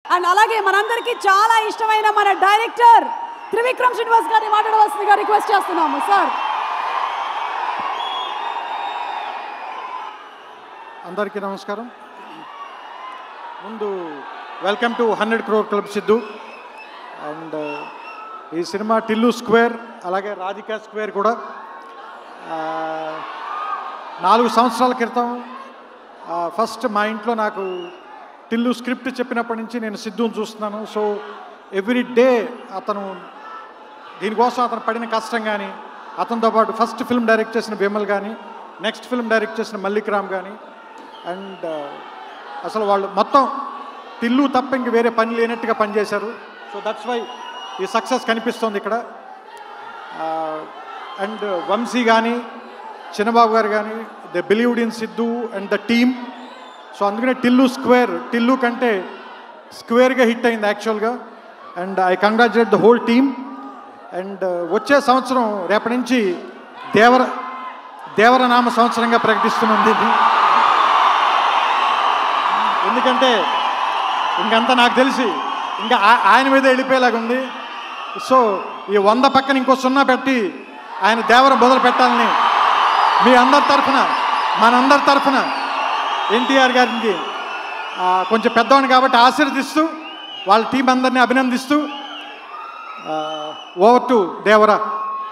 And అలాగే మనందరికీ చాలా ఇష్టమైన మన డైరెక్టర్ త్రివిక్రమ్ శ్రీనివాస్ గారిని మాట్లాడవలసిందిగా రిక్వెస్ట్ చేస్తున్నాము సార్. అందరికీ నమస్కారం. ముందు welcome to 100 crore club Siddhu. And ఈ సినిమా టిల్లు స్క్వేర్ అలాగే రాధికా స్క్వేర్ కూడా 4 సంవత్సరాల క్రితం ఫస్ట్ మా ఇంట్లో నాకు టిల్లు స్క్రిప్ట్ చెప్పినప్పటి నుంచి నేను సిద్ధుని చూస్తున్నాను. సో ఎవ్రీ డే అతను దీనికోసం అతను పడిన కష్టం కానీ, అతనితో పాటు ఫస్ట్ ఫిల్మ్ డైరెక్ట్ చేసిన విమల్ కానీ, నెక్స్ట్ ఫిల్మ్ డైరెక్ట్ చేసిన మల్లిక్ రామ్ కానీ, అండ్ అసలు వాళ్ళు మొత్తం టిల్లు తప్ప ఇంక వేరే పని లేనట్టుగా పనిచేశారు. సో దట్స్ వై ఈ సక్సెస్ కనిపిస్తుంది ఇక్కడ. అండ్ వంశీ కానీ చిన్నబాబు గారు కానీ they believed in Siddhu and the team. So అందుకనే టిల్లు స్క్వేర్, టిల్లు కంటే స్క్వేర్గా హిట్ అయింది యాక్చువల్గా. And I congratulate the whole team. And వచ్చే సంవత్సరం రేపటి నుంచి దేవరనామ సంవత్సరంగా ప్రకటిస్తున్నది ఇది. ఎందుకంటే ఇంకంతా నాకు తెలిసి ఇంకా ఆయన మీద వెళ్ళిపోయేలాగా ఉంది. సో ఈ 100 పక్కన ఇంకో 0 పెట్టి ఆయన దేవర మొదలు పెట్టాలని మీ అందరి తరఫున, మనందరి తరఫున ఎన్టీఆర్ గారికి కొంచెం పెద్దవాడిని కాబట్టి ఆశీర్వదిస్తూ వాళ్ళ టీం అందరినీ అభినందిస్తూ ఓవర్ టు దేవరా.